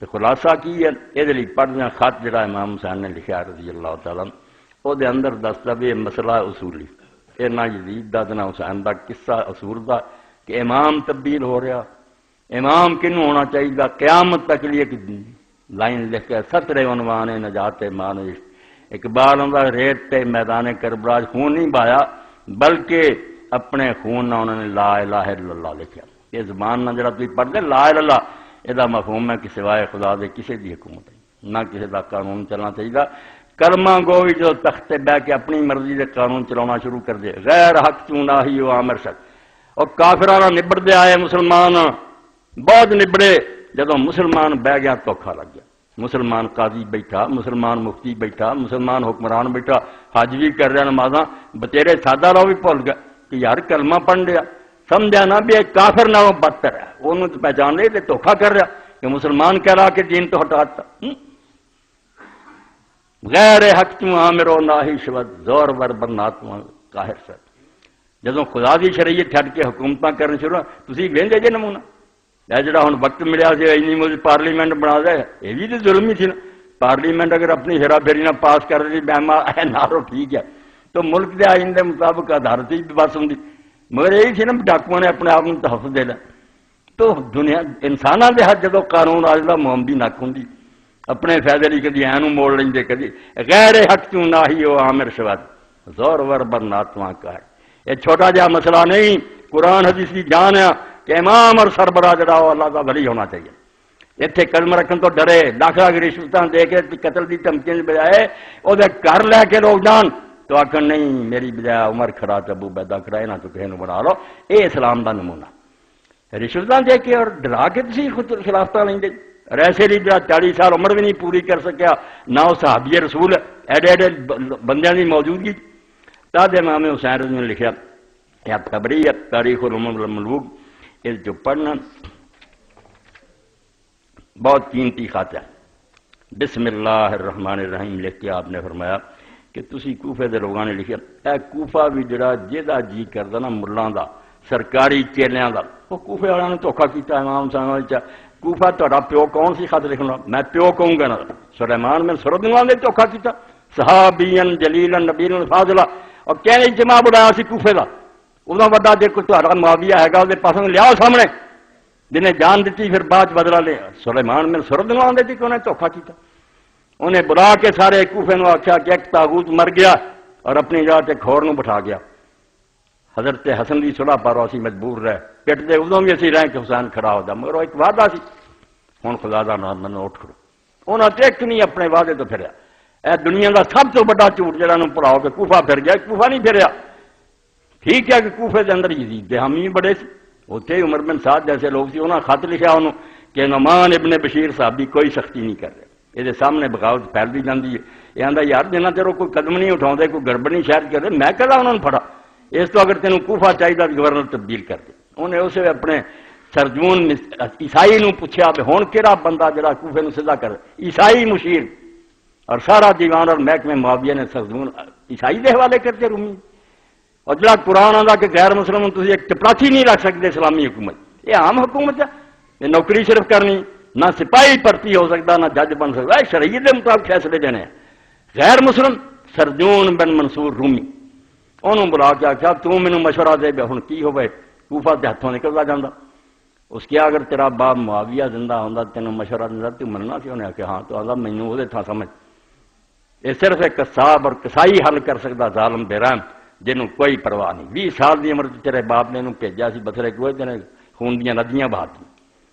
تو خلاصہ کی ہے یہ پڑھنا خط جڑا امام حسین نے لکھا رضی اللہ تعالیٰ وہ دے اندر دستا بھی مسئلہ اصولی یہ نہ یزید دا نہ حسین دا قصہ اصول دا کہ امام تبدیل ہو رہا امام کنوں ہونا چاہیے قیامت تک لیے لائن لکھ کے 17 عنوان نجات مانوش اقبال دا ریت تے میدان کربلا خون نہیں بایا بلکہ اپنے خون نہ انہوں نے لا الہ الا اللہ لکھا یہ زبان نہ جڑا تھی پڑھ دے لا الہ اللہ یہ مفہوم ہے کہ سوائے خدا دے کسی دی حکومت نہ کسی دا قانون چلنا چاہیے کلمہ گو بھی جو تخت بہ کے اپنی مرضی دے قانون چلانا شروع کر دے غیر حق چونا ہی وہ عامر شک اور کافرانہ نبڑ دے آئے مسلمان بہت نبڑے جدو مسلمان بہ گیا دھوکھا لگ گیا مسلمان قاضی بیٹھا مسلمان مفتی بیٹھا مسلمان حکمران بیٹھا حج بھی کر رہا نمازاں بتیرے سادہ لو بھی بھول گیا کہ یار کلمہ پڑھ لیا سمجھا نہ بھی ایک کافر نہ وہ بدتر ہے انہوں تو پہچان لے دھوکھا کر رہا کہ مسلمان کہلا کے دین تو ہٹاتا غیر حق تو عامر و ناہی شود زور ور برناتما قاہر سر جدوں خدا دی شریعت چھڈ کے حکومتاں کرن شروع تسی ویندے جے نمونہ اے جڑا ہن وقت ملیا سی اینی مجھ پارلیمنٹ بنا دے یہ بھی تو ظلم ہی تھی نا پارلیمنٹ اگر اپنی ہیرا پھیری نہ پاس کر دی بیما نارو ٹھیک ہے تو ملک دے آئین دے مطابق آدھارت ہی بس ہوندی مگر یہی تھی نا ڈاکوؤں نے اپنے آپ کو تحفظ دے لیا تو دنیا انساناں دے ہاتھ جدو قانون آ جاتا محمدی نک ہوندی اپنے فائدے لیے کدی اینو موڑ لیں کدی غیر حق تو نہ ہی وہ عامر شود زور ور برناتواں کا ہے یہ چھوٹا جہا مسئلہ نہیں قرآن حدیث کی جان ہے کہ امام اور سربراہ جڑا ہو اللہ کا ولی ہونا چاہیے اتنے قدم رکھن تو ڈرے لاکھاں رشوتاں دے کے قتل دی دھمکیاں بجائے وہ گھر لے کے لوگ جان تو آخر نہیں میری بجائے عمر کھڑا ابو بیدا کھڑا نہ تو کسی بنا لو یہ اسلام کا نمونہ رشوتاں دے کے اور ڈرا کے تسی خود خلافتہ لیں گے اور ایسے لیے جڑا 40 سال عمر بھی نہیں پوری کر سکیا نہ وہ صحابی رسول ایڈے ایڈے بندیاں کی موجودگی تاد امام حسین رضی نے لکھا یا تبری تاریخ الامم والملوک اس جو پڑھنا بہت قیمتی خط ہے بسم اللہ الرحمن الرحیم لکھ کے آپ نے فرمایا کہ تسی کوفے دے لوگوں نے لکھا اے کوفہ بھی جڑا جہدا جی کردا نا ملاں دا سرکاری چیلیاں دا وہ کوفے والوں نے دھوکھا کیتا امام صاحب نے کوفہ تہاڈا پیو کون سی خط لکھنا میں پیو کہوں گا نا سلیمان بن سردوان نے دھوکھا کیتا صحابین جلیلا نبیلا فاضلا اور کہنے اجتماع بڑھایا سی کوفے دا ادو بڑا جے کوئی تہاڈا معاویہ ہے گا وہ پسند لیاؤ سامنے جنہیں جان دیتی پھر بعد بدلا لے سلیمان بن سردوان دیتی کہ انہیں دھوکھا کیتا انہیں بلا کے سارے کوفے نو آخیا کہ ایک تاغوت مر گیا اور اپنی جگہ تے کھور نو بٹھا گیا حضرت حسن دی صلح پارو اسی مجبور رہے پٹ دے ادوں بھی اسی رہے کہ حسین کھڑا ہو جا مگر وہ ایک وعدہ سی ہوں خدا دا نام منو اٹھ کھڑو انہوں نے ایک نہیں اپنے وعدے تو پھریا اے دنیا دا سب تو بڑا جھوٹ جہاں پڑھاؤ کہ کوفہ پھر گیا کوفہ نہیں پھریا ٹھیک ہے کہ کوفے دے اندر یزید دے حامی بڑے سی اتنے عمر بن سعد جیسے لوگ سی انہوں نے خط لکھا انہوں کہ نعمان ابن بشیر صاحب بھی کوئی سختی نہیں کر رہے یہ سامنے بغاوت پھیلتی جاتی ہے یہ آتا یار جنہ چر کوئی قدم نہیں اٹھاؤ کوئی گڑبڑ نہیں شاید کرتے میں کہا انہوں نے پڑھا اس تو اگر تینوں کوفہ چاہیے گورنر تبدیل کر دے انہیں اسے اپنے سرجون عیسائی نو پوچھا کہ ہوں کہڑا بندہ جڑا کوفے نو سیدھا کر عیسائی مشیر اور سارا دیوان اور محکمے معاویہ نے سرجون عیسائی دے حوالے کرتے رومی اور جڑا قرآن آتا کہ غیر مسلم تھی ایک چپراسی نہیں رکھ سکتے اسلامی حکومت یہ عام حکومت ہے یہ نوکری صرف کرنی نہ سپاہی بھرتی ہو سکتا نہ جج بن سکتا شریعت کے مطابق فیصلے دینے ہیں غیر مسلم سرجون بن منصور رومی انہوں بلا کے آخیا تو مینوں مشورہ دے بے ہوں کی ہوئے کوفہ کے ہاتھوں نکلتا جانا اس کیا اگر تیرا باپ معاویہ زندہ ہوندا تینوں مشورہ دینا تو مننا سی انہیں آخیا ہاں تو آتا مینوں وہ تھا سمجھ یہ صرف ایک قصاب اور کسائی حل کر سکتا ظالم بے رحم جنہوں کوئی پرواہ نہیں 20 سال کی عمر تیرے باپ نے انہوں بھیجا سی بتھرے کوئے تیرے خون دیا ندیاں بہاتی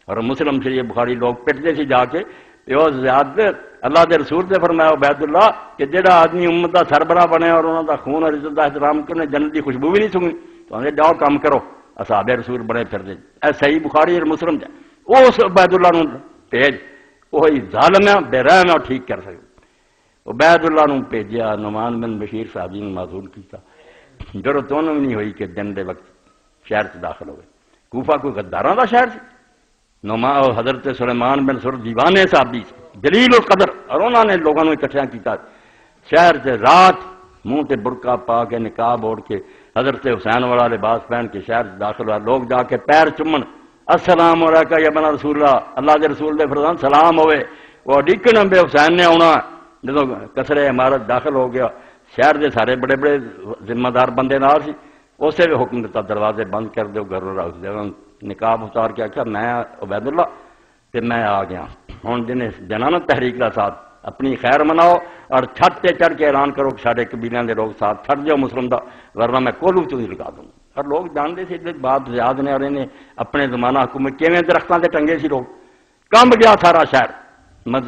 اور مسلم شریف بخاری لوگ پٹتے سی جا کے وہ زیاد اللہ دے رسول نے فرمایا عبید اللہ کہ جڑا آدمی امت کا سربراہ بنے اور انہوں دا خون اور عزت کا احترام کرنے جنت کی خوشبو بھی نہیں سنگی تو انہیں جاؤ کام کرو اصحاب رسول بنے پھر دے اے صحیح بخاری اور مسلم جائے اس عبید اللہ نو بھیج وہی ظالم ہے بے رحم ہے اور ٹھیک کر سکے عبید اللہ نو بھیجیا نعمان بن بشیر صاحبی نے معذور کیتا ضرورت انہوں نہیں ہوئی کہ دن دے وقت شہر سے داخل ہوئے کوفہ کوئی غداراں دا شہر سی حضرت سلیمان بن سر دیوانے صحابی جلیل القدر اور انہوں نے لوگوں نے اکٹھا کیتا شہر سے رات منہ تے برقع پا کے نقاب اوڑھ کے حضرت حسین والا لباس پہن کے شہر سے داخل ہوا لوگ جا کے پیر چومن السلام علیکم یا بنا رسول اللہ کے رسول دے فرزان سلام ہوئے وہ ڈکن امبے حسین نے آنا جدو کسرے عمارت داخل ہو گیا شہر دے سارے بڑے بڑے ذمہ دار بندے نال سی اسے بھی حکم دیتا دروازے بند کر دو گھر رکھ دے نقاب اتار کے آخیا میں عبید اللہ تے میں آ گیا ہوں جنہیں جنا نا تحریک کا ساتھ اپنی خیر مناؤ اور چھت تے چڑھ کے اعلان کرو کہ سارے قبیلیاں دے لوگ ساتھ چھٹ جاؤ مسلم دا ورنہ میں کولو چوی لگا دوں اور لوگ جانتے سے بات یاد نے اور انہیں اپنے زمانہ حکومت کیویں درختوں تے ٹنگے سی لوگ کمب گیا سارا شہر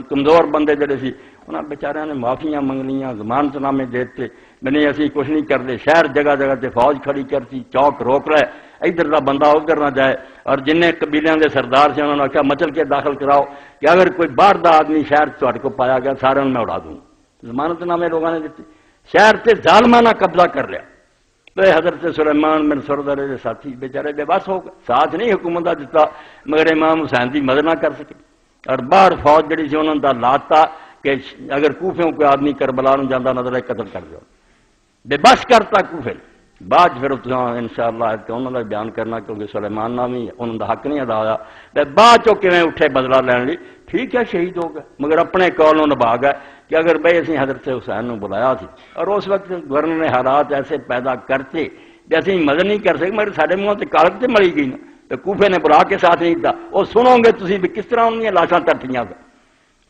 کمزور بندے جڑے سی انہاں بیچاریاں نے معافیاں منگنیاں ضمانت نامے دیتے نہیں اسی کچھ نہیں کرتے شہر جگہ جگہ تے فوج کھڑی کرتی چوک روک رہے ادھر دا بندہ ادھر نہ جائے اور جن قبیلیاں دے سردار سے انہوں نے آخیا مچل کے داخل کراؤ کہ اگر کوئی باہر دا آدمی شہر تہاڈے کو پایا گیا سارے میں اڑا دوں ضمانت نامے لوگوں نے دیتے شہر تے ظالمانہ قبضہ کر لیا تو حضرت سلیمان بن سردارے دے ساتھی بیچارے بے بس ہو گئے ساتھ نہیں حکومت دا دیتا مگر امام حسین دی مدد نہ کر سکے اور باہر فوج جڑی سی انہوں نے لاتا کہ اگر کوفے کوئی آدمی کربلا نوں جاندا نظر آئے قتل کر دو بے بس کرتا کوفے بعد پھر انشاءاللہ انہوں نے بیان کرنا کیونکہ سلیمان نامی انہوں نے حق نہیں ادا ہوا بعد چو کیویں اٹھے بدلہ لین لی ٹھیک ہے شہید ہو گئے مگر اپنے قول نبھا گئے کہ اگر بھائی اسی حضرت حسین نے بلایا سی اور اس وقت گورنر نے حالات ایسے پیدا کرتے کہ اسی مدد نہیں کر سکے مگر سارے منہ سے کالک سے ملی گئی نا تو کوفے نے بلا کے ساتھ نہیں تھا وہ سنو گے تسی بھی کس طرح انہیں لاشاں ترٹیاں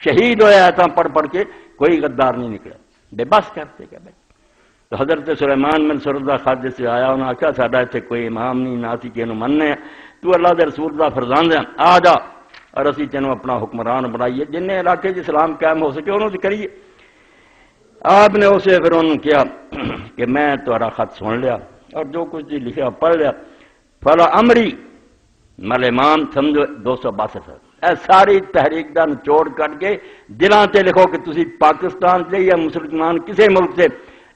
شہید ہویا ایسا پڑھ پڑھ کے کوئی غدار نہیں نکلا بے بس کرتے کہ بھائی تو حضرت سلیمان بن سردہ خادے سے آیا انہوں نے آخیا ساڈا اتنے کوئی امام نہیں نہ اسی کسی مننے تو اللہ دے رسول دا فرزند ہے آ جا اور اسی تینوں اپنا حکمران بنائیے جن علاقے اسلام قائم ہو سکے انہوں سے کریے آپ نے اسے پھر انہوں نے کیا کہ میں تمہارا خط سن لیا اور جو کچھ جی لکھا پڑھ لیا فلا امری مل امام سمجھو 262 اے ساری تحریک دا نچوڑ کٹ کے دلاں تے لکھو کہ تسی پاکستان سے یا مسلمان کسی ملک سے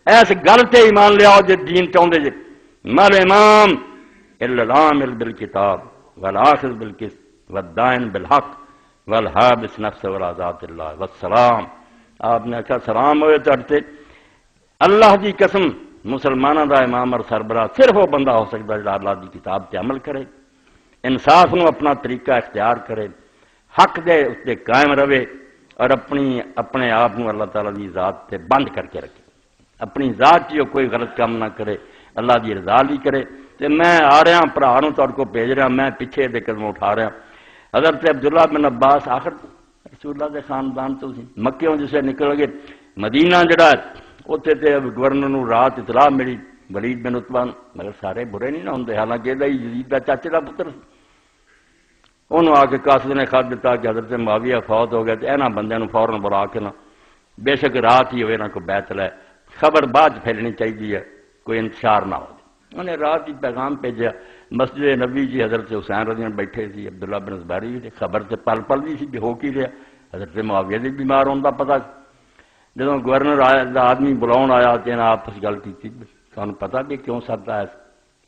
ایس گل تے ایمان لے آؤ جے دین چاہتے جے مل امام الا العامل بالکتاب والآخذ بالقسط والدائن بالحق والحابس نفس ولا ذات اللہ والسلام آپ نے کہا سلام ہوئے چڑھتے اللہ دی قسم مسلمانوں دا امام اور سربراہ صرف وہ بندہ ہو سکتا ہے جو اللہ دی کتاب تے عمل کرے انصاف نو اپنا طریقہ اختیار کرے حق دے اس تے قائم رہے اور اپنے آپ نو اللہ تعالیٰ دی ذات تے بند کر کے رکھے اپنی ذات جو کوئی غلط کام نہ کرے اللہ دی رضا لی کرے تے میں آ رہا بھرا نوں تہاڈے کو بھیج رہا میں پیچھے دے قدم اٹھا رہا حضرت عبداللہ بن عباس آخر رسول اللہ دے خاندان تو سی مکیوں جسے نکل گئے مدینہ جڑا اتنے تے گورنر نوں رات اطلاع ملی ولید بن عتبہ مگر سارے برے نہیں نہ ہوندے حالانکہ یزید دا چاچے دا پتر انہوں آ کے قاصد نے خط دیتا کہ حضرت معاویہ فوت ہو گیا تو انہاں بندیاں نوں فوراً بلا کے نا بے شک رات ہی ہوئے نہ کوئی بیت لے خبر بعد پھیلنی چاہیے کوئی انتشار نہ ہو انہیں رات ہی پیغام بھیجا مسجد نبی جی حضرت حسین رضی اللہ بیٹھے سی عبداللہ بن زبیری بھی خبر سے پل پل بھی سی کہ ہو کی رہا حضرت معاویہ بھی بیمار ہونے کا پتا جب گورنر آیا آدمی بلاؤن آیا تو انہیں آپس گل کی تمہیں پتا بھی کیوں سدا ہے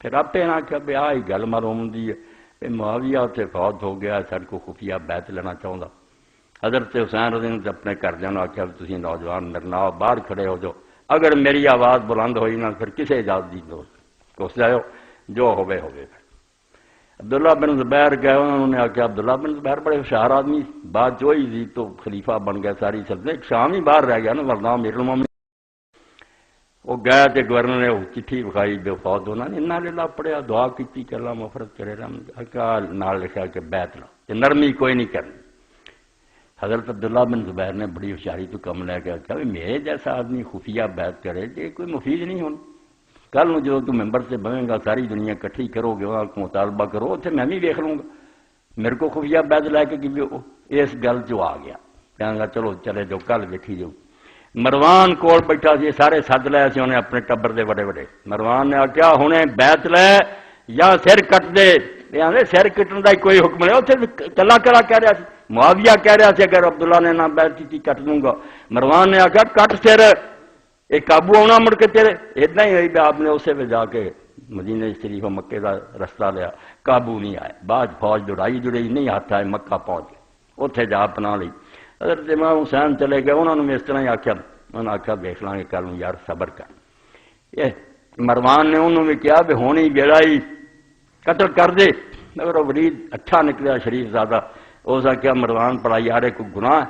پھر آپ نے آخیا بھی آ ہی گل معلوم دی ہے کہ معاویہ اتنے فوت ہو گیا سارے کو خفیہ بیت لینا چاہتا حضرت حسین رضی اللہ اپنے گھردوں نے آخیا بھی تھی نوجوان نرنا باہر کھڑے ہو جاؤ اگر میری آواز بلند ہوئی نہ پھر کسے اجازت دی دو کس جاؤ جو ہوئے عبداللہ بن زبیر گئے انہوں نے آخیا عبداللہ بن زبیر بڑے ہوشیار آدمی بات جو ہی تھی تو خلیفہ بن گیا ساری سلطنت شام ہی باہر رہ گیا نا ورنہ امیر المومنین وہ گئے تو گورنر نے چٹھی بکھائی بے فوت ہونا انہاں للہ پڑھیا دعا کی کہ اللہ مغفرت کرے نال لکھا کہ بیت لا کہ نرمی کوئی نہیں کرنی حضرت عبداللہ بن زبیر نے بڑی ہوشیاری تو کم لے کے آخیا میرے جیسا آدمی خفیہ بیت کرے یہ کوئی مفید نہیں ہونا کل جو تو ممبر سے بنیں گا ساری دنیا کٹھی کرو گے وہاں کو مطالبہ کرو اتنے میں بھی دیکھ لوں گا میرے کو خفیہ بیت لے کے اس گل جو آ گیا کہاں گا چلو چلے جو کل دیکھی جو مروان کول بیٹھا سی سارے سد لے سی انہیں اپنے ٹبر دے بڑے بڑے مروان نے آخیا ہنے بیت لے یا سر کٹ دے سر کٹن کا کوئی حکم نہیں اتنے کلا کلا کہہ رہا سی معاویہ کہہ رہا سی اگر عبداللہ نے نہ بیت کی کٹ دوں گا مروان نے آخیا کٹ سر ایک قابو آنا مڑ کے تیرے اتنا ہی ہوئی آپ نے اسے پہ جا کے مدینہ شریف مکے کا رستہ لیا قابو نہیں آئے بعد فوج دوڑائی نہیں ہاتھ آئے مکہ پہنچ گئے اتنے جا اپنا لی حضرت امام حسین چلے گئے انہوں نے اس طرح ہی آخیا انہوں نے آخیا دیکھ لیں گے کل یار صبر کر یہ مروان نے انہوں نے کیا بھی ہونی ویڑا ہی قتل کر دے مگر وہ ولید اچھا نکلا شریف زیادہ، اس نے کیا مروان پڑا یار کوئی گناہ ہے،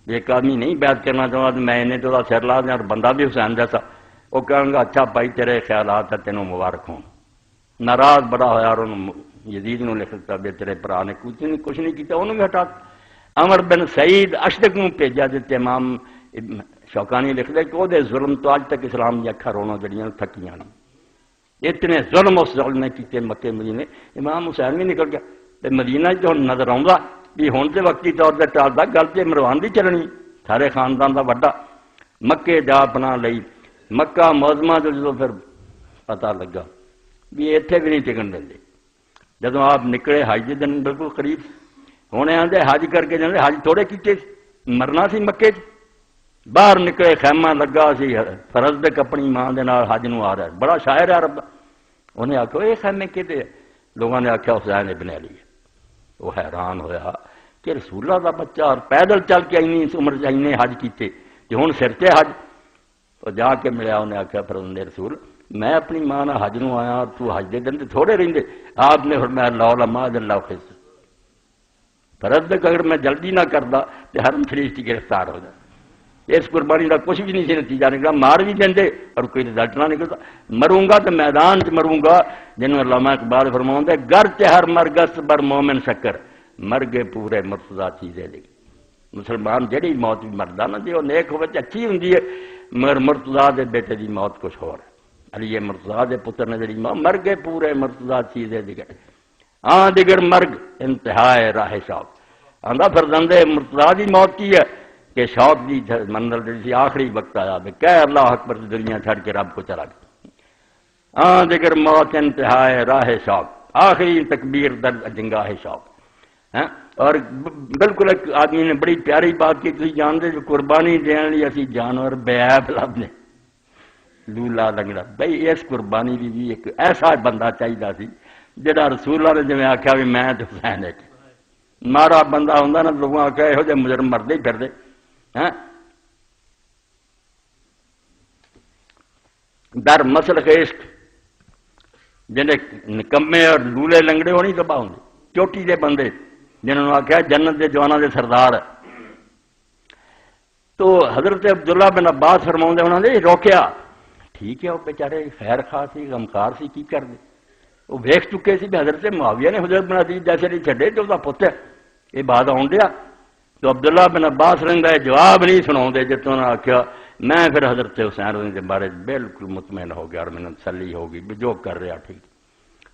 ایک آدمی نہیں بیعت کرنا چاہتا تو میں انہیں تو سر لا دیا، اور بندہ بھی حسین جیسا، وہ کہوں گا اچھا بھائی تیرے خیالات ہے تینوں مبارک ہوں۔ ناراض بڑا ہوا اور یزید نے لکھ دتا بھی تیرے برا نے کچھ نہیں کیا، انہوں بھی ہٹا۔ عمر بن سعید اشدق کو بھیجا دیتے، امام شوکانی لکھ دے کہ وہ ظلم تو اج تک اسلام کی اکھا رونا جڑیاں تھکیاں نہیں، اتنے ظلم اس ظلم نے کیتے مکے مدینے۔ امام حسین بھی نکل گیا مدینہ جو نظر آؤں بھی ہوں تو وقتی طور پر ٹالتا، گل تو مروان کی چلنی، سارے خاندان کا وڈا مکے جا پناہ لئی۔ مکہ معظمہ جو جدو پھر پتہ لگا بھی اتنے بھی نہیں ٹکن دیں، جدو آپ نکلے حج کے دن بالکل قریب ہونے آتے حج کر کے جانے، حج تھوڑے کیتے مرنا سی مکے چ، باہر نکلے خیمہ لگا سی، فرزدق اپنی ماں دے نال حج نو آ رہا ہے، بڑا شاعر ہے عرب دا، انہیں آخو یہ خیمے کہتے ہیں، لوگوں نے آخیا حسین ابن علی ہے۔ وہ حیران ہویا کہ رسول اللہ دا بچہ اور پیدل چل کے اینی عمر چ حج کیتے کہ ہن سر تے حج۔ تو جا کے ملیا، انہیں آخیا فرزند رسول میں اپنی ماں نال حج نو آیا، تو حج دے دن تے تھوڑے رہندے؟ آپ نے فرمایا لا لما اللہ خس، فرزدق اگر میں جلدی نہ کردا تے حرم شریف کی گرفتار ہو جائے۔ اس قربانی کا کچھ بھی نہیں سی نتیجہ نکلا، مار بھی دیں اور کوئی رزلٹ نہ نکلتا۔ مروں گا تو میدان چ مروں گا، جنہوں علامہ اقبال فرماؤں دے گر ہر مرگس بر مومن شکر، مرگے پورے مرتضی چیزیں دی۔ مسلمان جہی موت بھی مردا نا جی وہ نیک ہوئے اچھی ہوں مگر مرتضی دے بیٹے دی موت کچھ ہو رہا ہے، علی مرتضی دے پتر نے جڑی موت مرگے پورے مرتضی چیزیں دیگر دیگر مرگ انتہائے راہ شوق۔ آندا فرزند مرتضی دی موت کی ہے کہ شوق دی منزل جیسی آخری وقت آیا بے کہ اللہ اکبر دنیا چھڑ کے رب کو چلا گیا۔ دیگر موت انتہائے راہ شوق، آخری تکبیر در جنگاہ شوق۔ اور بالکل ایک آدمی نے بڑی پیاری بات کی، تھی جانتے جو قربانی دین لی اسی جانور بے عیب لبنے لولا لنگڑا، بھائی اس قربانی بھی ایک ایسا بندہ چاہیے سی جڑا رسول اللہ نے جویں آخیا بھی میں تو حسین ایک مارا بندہ ہوں نا، لوگوں آخیا یہو جہے مجرم مردے ہی پھردے۔ در مسلک عشق جنہیں نکمے اور لولے لنگڑے وہ نہیں تباہ ہوں، چوٹی دے بندے جنہوں نے آخیا جنت دے جوانا دے سردار۔ تو حضرت عبداللہ بن عباس فرماؤں دے انہوں نے روکیا، ٹھیک ہے وہ بیچارے خیر خواہ سی غمخوار سی کی کر دے، وہ ویکھ چکے سی بھی حضرت معاویہ نے حضرت بن عزیز جیسے نہیں چھڈے تو وہ پتر یہ بات آن دیا۔ تو عبداللہ بن عباس رہندا ہے جواب نہیں سناؤں دے، جتوں نے آخیا میں پھر حضرت حسین کے بارے بالکل مطمئن ہو گیا اور میں نے تسلی ہوگی بھی جو کر رہا ٹھیک۔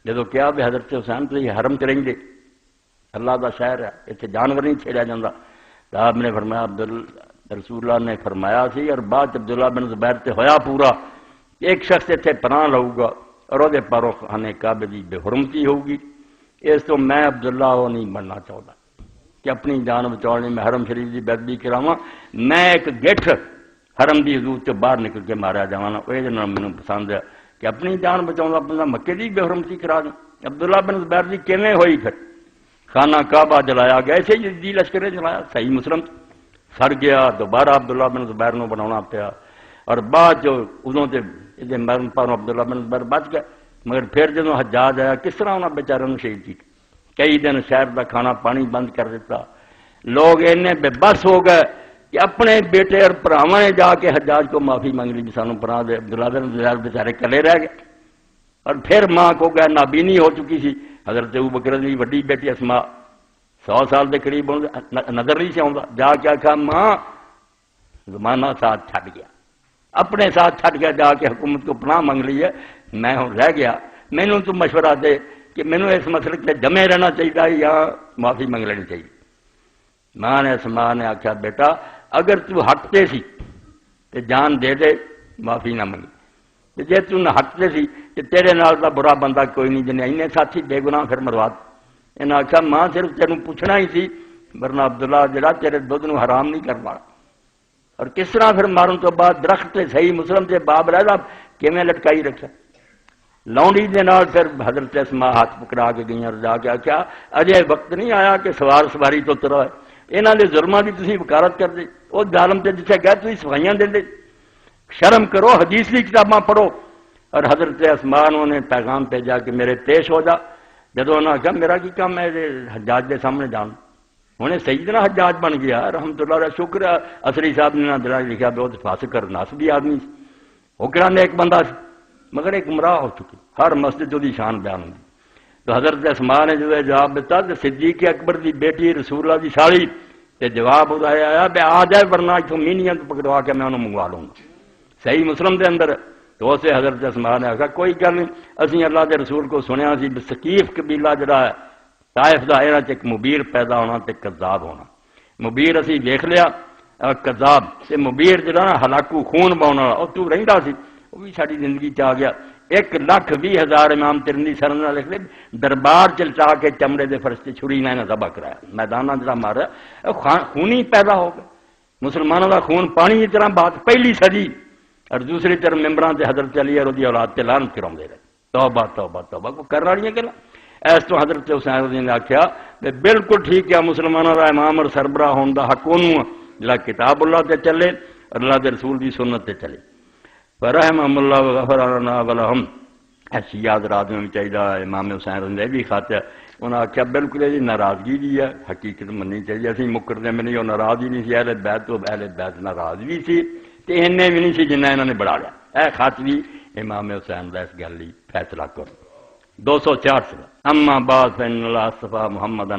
جدو کیا بھی حضرت حسین تو یہ حرم چ رہیں گے، اللہ دا شہر ہے، اتنے جانور نہیں چھیڑیا جاتا۔ تو آپ نے فرمایا رسول اللہ نے فرمایا سی، اور بعد عبداللہ بن زبیر تے ہویا پورا، ایک شخص اتنے پناہ لو گا اور وہ پرو خانے کعبے کی بے حرمتی ہوگی۔ اس تو میں عبداللہ وہ نہیں بننا چاہتا کہ اپنی جان بچاؤنے میں حرم شریف کی بےدبی کراواں، میں ایک گٹھ حرم دی حدود سے باہر نکل کے ماریا جانا، یہ مینوں پسند ہے کہ اپنی جان بچاؤں اپنا مکے کی بے حرمتی کرا دیں۔ عبداللہ بن زبیر کی کیویں ہوئی پھر خانہ کعبہ جلایا گیا، ایسے ہی لشکر نے جلایا، صحیح مسلم سڑ گیا، دوبارہ عبداللہ بن زبیر نو بنانا پیا، اور بعد جو ادوں سے مرن پر عبداللہ بن زبیر بچ گئے، مگر پھر جدوں حجاج آیا کس طرح انہوں نے بیچاروں شہید کی، کئی دن شہر کا کھانا پانی بند کر دیتا، لوگ اینے بے بس ہو گئے کہ اپنے بیٹے اور بھراواں نے جا کے حجاج کو معافی مانگ لی، سانوں پناہ دے، عبداللہ بن زبیر بیچارے کلے رہ گئے۔ اور پھر ماں کو گئے نابینی ہو چکی سی، حضرت ابوبکر دی وڈی بیٹی اسماء 100 سال کے قریب نظر نہیں سے آتا، جا کے آخا ماں زمانہ ساتھ چھڈ گیا، اپنے ساتھ چھڈ گیا، جا کے حکومت کو پناہ مانگ لی ہے، میں ہوں رہ گیا، مینوں تو مشورہ دے کہ مینوں اس مسئلے سے جمے رہنا چاہیے یا معافی مانگ لینی چاہیے۔ ماں نے اسماء نے آخیا بیٹا اگر تو ہٹتے سی تو جان دے دے، معافی نہ منگی، جی تو نہ ہٹتے سی کہ تیرے نال دا برا بندہ کوئی نہیں، جنہیں اینے ساتھی بے گناہ پھر مروا دے۔ انہیں آخیا ماں صرف تینوں پوچھنا ہی سی، ورنہ عبداللہ جڑا تیرے دودھ نو حرام نہیں کروا۔ اور کس طرح پھر مارن تو بعد درخت سے صحیح مسلم سے باب رہا کیویں لٹکائی رکھا، لونڈی دے نال پھر حضرت اسماء ہاتھ پکڑا کے گئی اور جا کے آخیا اجے وقت نہیں آیا کہ سوار سواری تو ترا ہے، یہاں کے ظلموں کی تھی وکارت کر دے، وہ ظالم سے جتنے گئے تھی صفائیاں دے دے، شرم کرو، حدیث کی کتاباں پڑھو۔ اور حضرت اسماء نے پیغام بھیجا کہ میرے پیش ہو جا، جدو انہوں نے کہا میرا کی کام ہے حجاج دے سامنے جان، ہوں سیدنا حجاج بن گیا رحمت اللہ علیہ، شکر ہے اثری صاحب نے دل لکھا بہت فاسق اور ناسبی آدمی سی، وہ کہڑا نیک بندہ سی، مگر ایک گمراہ ہو چکی، ہر مسجد وہ شان بیان ہوتی۔ تو حضرت اسماء نے جو جواب دیتا تو صدیق اکبر دی بیٹی رسول اللہ دی سالی تے جواب آیا بے آ جائے ورنہ اتوں مینیاں پکڑوا کے میں انہوں منگوا لوں گا، صحیح مسلم دے اندر۔ تو اسے حضرت اسماء نے آخا کوئی گل نہیں، اسی اللہ دے رسول کو سنیا سی ثقیف قبیلہ جڑا ہے طائف دا یہاں چ ایک مبیر پیدا ہونا تے کذاب ہونا، مبیر اسی دیکھ لیا کذاب تے مبیر جڑا نا ہلاکو خون باؤن والا، اور تو رہندا سی وہ بھی ساری زندگی چ آ گیا۔ 1,20,000 امام ترمذی سرن لکھ لے دربار چلچا کے چمڑے دے فرشتے چھری نے ذبح کرایا، میدانہ جڑا مارا خونی پیدا ہو گیا، مسلمانوں کا خون پانی کی طرح بات پہلی صدی، اور دوسری طرف ممبران سے حضرت علی اور اولاد تے لعنت کراؤندے رہے، توبہ توبہ توبہ کو کرن والیاں گلاں۔ اس تو حضرت حسین رضی نے آخیا بالکل ٹھیک ہے، مسلمانوں کا امام اور سربراہ ہونے کا حق انہوں جڑا کتاب اللہ تے چلے اور اللہ کے رسول کی سنت تے چلے۔ فرحمہم اللہ وغفر لنا ولہم، ایسی یاد رات میں چاہیے امام حسین رضی بھی خاطر انہوں نے آخیا بالکل یہ ناراضگی بھی ہے، حقیقت مننی چاہیے، اسی مکرنے میں نہیں، وہ ناراض ہی نہیں سی، اہل بیت تو اہل بیت ناراض بھی سی تے انہیں بھی نہیں سی جنہیں انہوں نے بڑھا لیا۔ اے خط بھی امام حسین کا اس گل لی فیصلہ کرو۔ 264 اما بعد فإن اللہ اصطفى محمدا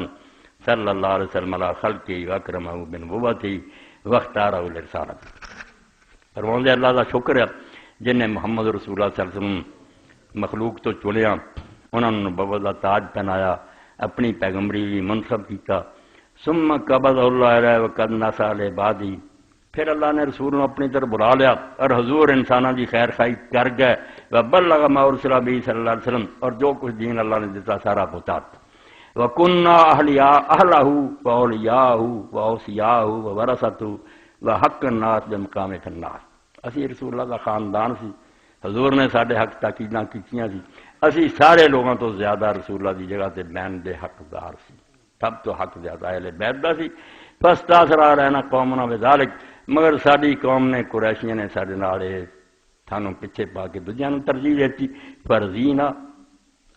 صلی اللہ علیہ وسلم علی خلقہ واکرمہ بنبوتہ واختارہ لرسالتہ۔ فرماندے اللہ کا شکر ہے جن نے محمد رسول اللہ صلی اللہ علیہ وسلم مخلوق تو چنیا، انہوں نے نبوت کا تاج پہنایا، اپنی پیغمبری بھی منتخب کیتا۔ ثم قبض اللہ علیہ وقد نصح لعبادہ، پھر اللہ نے رسول نے اپنی طرف بلا لیا اور حضور انسانوں کی خیر خواہی کر گئے، وبلغ ما ارسل به صلی اللہ علیہ وسلم، اور جو کچھ دین اللہ نے دیتا سارا پہنچا۔ وکننا اہلہ واولیاءہ واوصیاءہ وورثتہ وحق الناس بمقام الناس، اسی رسول اللہ کا خاندان سی، حضور نے سارے حق تاکیداں کیتیاں سی، اسی سارے لوگوں تو زیادہ رسول اللہ دی جگہ تے بین دے حقدار سی، سب تو حق زیادہ اہل بیت دا سی۔ فاستاثر رہنا قومنا بذالک، مگر ساری قوم نے قریشیاں نے سارے نال تھانوں پیچھے پا کے دوجیاں نوں ترجیح دیتی۔ فرضینا،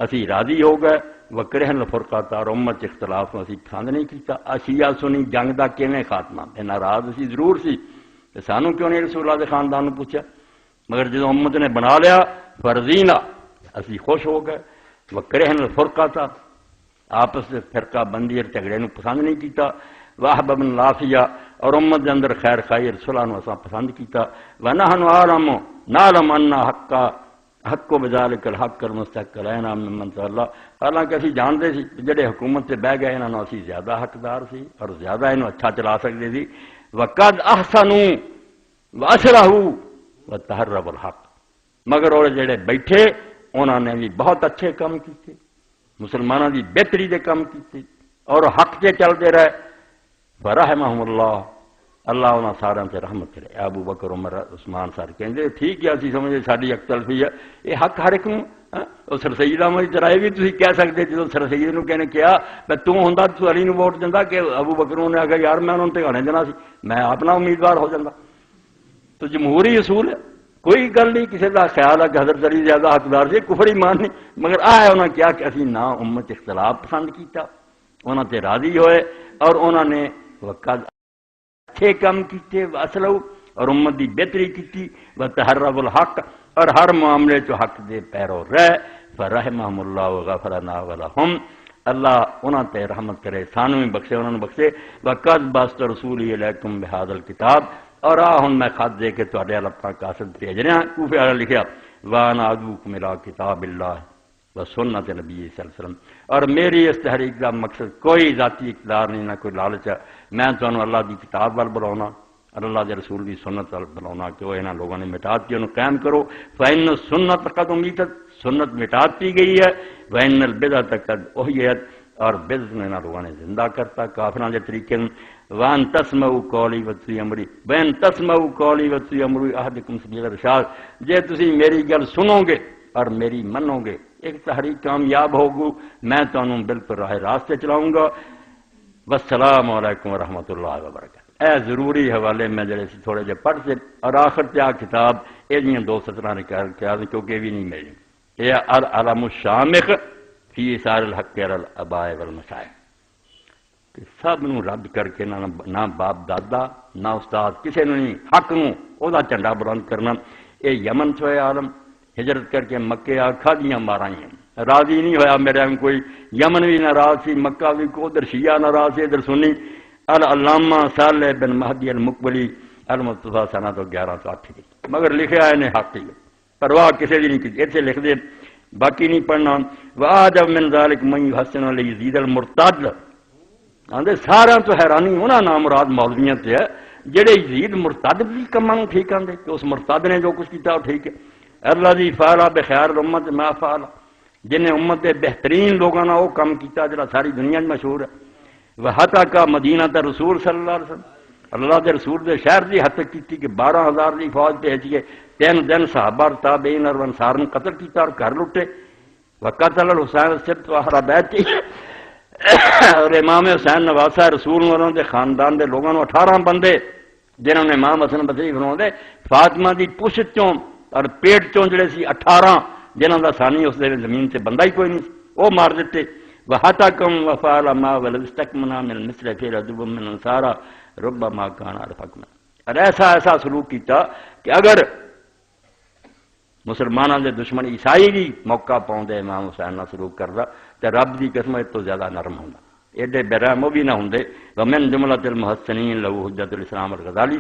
اسی راضی ہو گئے، وکرہن الفرقہ، اور امت چ اختلاف اسی پسند نہیں کیتا۔ اشیاء سنی جنگ دا کیویں خاتمہ، ناراض اسی ضرور سی، تے سانوں کیوں نہیں رسول اللہ دے خاندان نوں پوچھا، مگر جدوں امت نے بنا لیا فرضینا، اسی خوش ہو گئے۔ وکرہن الفرقہ، آپس میں فرقہ بندی اور جھگڑے نوں پسند نہیں کیتا۔ واحببنا العافیہ، اور امت دے اندر خیر خواہی رسولہ نوں اساں پسند کیتا۔ ونحن نعلم ان حق بذلک الحق المستحق علینا ممن تولى، حالانکہ اسی جانتے سی جڑے حکومت سے بہ گئے انہاں اسی زیادہ حقدار سی اور زیادہ انہوں اچھا چلا سکتے سی۔ وقد احسنوا واصلحوا وتحروا الحق، مگر وہ جڑے بیٹھے انہوں نے بھی بہت اچھے کام کیتے، مسلمانوں کی بہتری دے کام کیتے اور حق سے چلتے رہے۔ فرحمہم اللہ، اللہ انہوں سارے سے رحمت کرے۔ ابو بکر عمر عثمان سارے کہیں ٹھیک ہے، اسی سمجھے ساری اختلفی ہے، یہ حق ہر ایک نوں۔ سر سید احمد چرائے بھی تھی کہہ سکتے جب سر سید نوں کہنے کیا میں تو ہوندا تو علی نوں ووٹ دینا کہ ابو بکر نے آخیا یار میں انہوں نے ٹھکانے دینا سی، میں اپنا امیدوار ہو جاتا۔ تو جمہوری اصول ہے، کوئی گل نہیں کسی کا خیال ہے کہ حضرت علی زیادہ حقدار سے کفر ایمان نہیں، مگر انہوں نے کیا کہ اسی نہ امت اختلاف پسند کیتا، انہوں تے راضی ہوئے اور انہوں نے وقت اچھے کام کیتے، اصلو اور امت دی بہتری کیتی، وتحروا الحق، اور ہر معاملے چ حق دے پیرو رہ۔ فرحمہم اللہ وغفر لنا ولہم، اللہ انہاں تے رحمت کرے، سانوں بھی بخشے انہوں نے بخشے۔ وقد بعثت رسولی الیکم بہذا الکتاب، اور ہن میں خط دے کے تواڈے ال اپنا قاصد بھیج رہا، کوفے والا لکھیا وانا ادعوکم الی کتاب اللہ و سنت نبی صلی اللہ علیہ وسلم، اور میری اس تحریک کا مقصد کوئی ذاتی اقتدار نہیں، نہ کوئی لالچ ہے، میں تمہیں اللہ کی کتاب وال بلاؤنا اور اللہ کے رسول کی سنت وال بلاؤنا کہ وہ انہاں لوگوں نے مٹا دی، انہوں قائم کرو۔ فإن سنت قد امیتت، سنت مٹا دی گئی ہے، وإن البدعۃ قد احییت، اور بدعت نے انہاں لوگوں نے زندہ کرتا کافراں دے طریقے۔ وان تسمعوا قولی واتبعوا امری، وان تسمعوا قولی واتبعوا امری احدکم سبیل الرشاد، جے تسی میری گل سنو گے اور میری منو گے ایک تحریک کامیاب ہوگی، میں تمہیں بالکل راہ راستے چلاؤں گا۔ والسلام علیکم ورحمۃ اللہ وبرکاتہ۔ اے ضروری حوالے میں جڑے سی تھوڑے جے پڑھ سے، اور آخر تے کتاب یہ 2 سطراں نے کہا کیونکہ بھی نہیں ملی، یہ العلم الشامخ فی اثار الحق علی الآباء والمشائخ، کہ سب نو رد کر کے نہ باپ دادا نہ استاد کسی نے نہیں، حق نو او دا جھنڈا بلند کرنا۔ اے یمن چ ہوئے عالم ہجرت کر کے مکے آ کھادیاں مارائیں، راضی نہیں ہویا میرے ہم کوئی، یمن بھی ناراض سی، مکہ بھی کو، ادھر شیعہ ناراض سی، ادھر سنی۔ العلامہ صالح بن مہدی المقبلی المصطفیٰ سنہ تو 1108 کی، مگر لکھا ہے نے حق ہی، پرواہ کسی دی نہیں کی، اتنے لکھ دے باقی نہیں پڑھنا۔ وَآجَبْ مِنْ ذَلِكَ مَنْ يُحَسِّنُ لِيَزِيدَ الْمُرْتَدَّ، آندے سارا تو حیرانی ہونا نام مراد مولویاں تے ہے جڑے یزید مرتد بھی کماں نوں ٹھیک آندے کہ اس مرتد نے جو کچھ کیتا وہ ٹھیک ہے۔ الذی فعل بخیار الامت ما فعل، جن نے امت دے بہترین لوگاں نال وہ کام کیتا جڑا ساری دنیا میں مشہور ہے۔ وحتک مدینہ تے رسول صلی اللہ علیہ وسلم، اللہ دے رسول دے شہر دی حد تک کیتی کہ 12,000 دی فوج بھیج کے 3 دن صحابہ تابعین اور انصار نے قتل کیتا اور گھر لٹے۔ وقتل الحسین السبت واہل بیت، اور امام حسین نواسہ رسول انہوں دے خاندان دے لوگوں 18 بندے جنہوں نے امام حسن بصری فرماؤں دے فاطمہ دی پشت چوں اور پیٹ چوں جڑے سی 18 جنہوں دا ثانی اس دے زمین سے بندہ ہی کوئی نہیں وہ مار دیتے۔ وَحَتَكُمْ وَفَعَلَ مَا وَلَدْسْتَكْمُنَا مِنْ مِثْلِ فِي رَدُبٌ مِنْ أَنصَارَ رُبَّمَا كَانَ عَرْفَكُمْ، اور ایسا سلوک کیتا کہ اگر مسلمانوں دے دشمن عیسائی بھی موقع پاؤں دے امام حسین نہ سلوک کردا تے رب دی قسم تو زیادہ نرم ہوندا، ایڈے بےرحم بھی نہ ہوندے۔ ومن جملۃ المحسنین لہو حجت الاسلام الغزالی،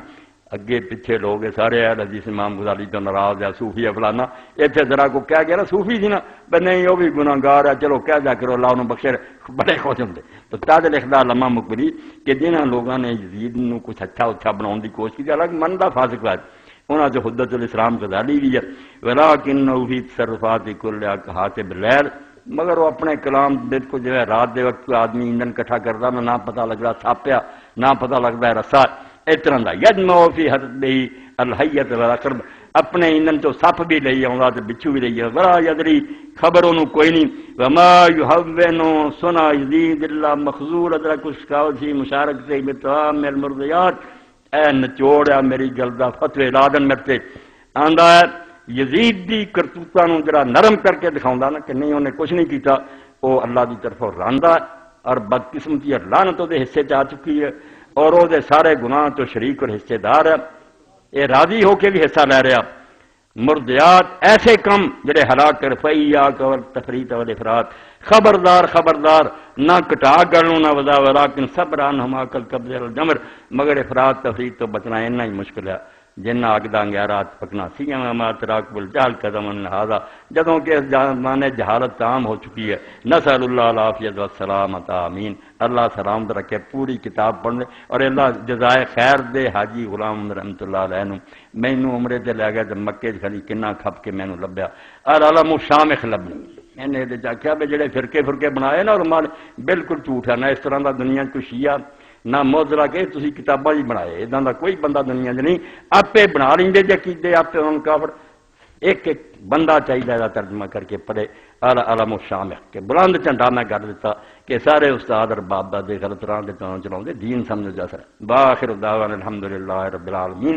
اگے پیچھے لوگ سارے اہل حدیث امام غزالی تو ناراض ہے، صوفی ہے فلانا، ایتھے ذرا کو کہہ گیا نا صوفی سی نا بے نہیں وہ بھی گناہگار ہے، چلو کہہ جا کرو اللہ انہوں بخشے، بڑے خوش ہوندے۔ تو تاج لکھدا علامہ مقبری کہ جنہاں لوگاں نے یزید نو کچھ اچھا بناؤن دی کوشش کی، الگ من دا فاسق ہے انہاں جو حجت الاسلام غزالی بھی ہے، ولکنہ فی تصرفات کل کہاتب اللیل، مگر وہ اپنے کلام بالکل جو ہے رات دے وقت کوئی آدمی ایندھن کٹھا کردا نہ پتہ لگدا ساپیا نہ پتہ لگدا ہے رسا، اس طرح دا یجمع فی حربہ الحیۃ والعقرب، اپنے ایندھن تو سپ بھی لئی آوندا تے بچھو بھی لئی آوندا، ولا یدری خبر انہوں کوئی نہیں۔ وما یحون صنع یزید الا مخذول، ادرک اسکاوت فی مشارکت بطعام المرضیات، اے نچوڑیا میری گل دا فتوی لادن مرتے آندا ہے یزید دی کرتوتاں نوں جڑا نرم کر کے دکھاوندا نا کہ نہیں انہیں کچھ نہیں کیتا، وہ اللہ دی طرفوں راندا اور بدقسمتی اور لعنت دے حصے چ آ چکی ہے، اور وہ دے سارے گناہ تو شریک اور حصے دار ہے، یہ راضی ہو کے بھی حصہ لے رہا۔ مردیات ایسے کم جڑے ہلاک کر فیاک والتفریط والافراط، خبردار نہ کٹا گلوں نہ ودا ولیکن صبر عنہما کالقبض الجمر، مگر افراط تفریط تو بچنا اتنا ہی مشکل ہے جنہ اگدا انگیارات پکنا سیاں ما تراکب الجہل قدم لہذا، جدوں کہ اس زمانے جہالت عام ہو چکی ہے۔ نسأل اللہ العافیت والسلامۃ، آمین۔ اللہ سلامت رکھے، پوری کتاب پڑھ لے اور اللہ جزائے خیر دے۔ حاجی غلام رحمت اللہ علیہ نو مینوں عمرے تے لے گیا تے مکے کھڑی کنا کھپ کے مینوں لبیا، العلم شامخ لبنی، میں نے دے آکھیا بھی جڑے فرقے بنائے نا اور مال بالکل جھوٹ ہے، نہ اس طرح دا دنیا کوئی شیعہ نہ معذرا کہ تسی کتاباں ہی بنائے، اداں دا کوئی بندہ دنیا نہیں، آپے بنا لیندے جے کیتے آپے ان کافر، ایک بندہ چاہیے دا ترجمہ کر کے پڑھے علم شامخ کے بلند جھنڈا میں کر دیتا کہ سارے استاد اور باپ دادے غلط راہ دے چلاؤں دے دین سمجھ جا سر۔ باخر دعوانا الحمدللہ رب العالمین۔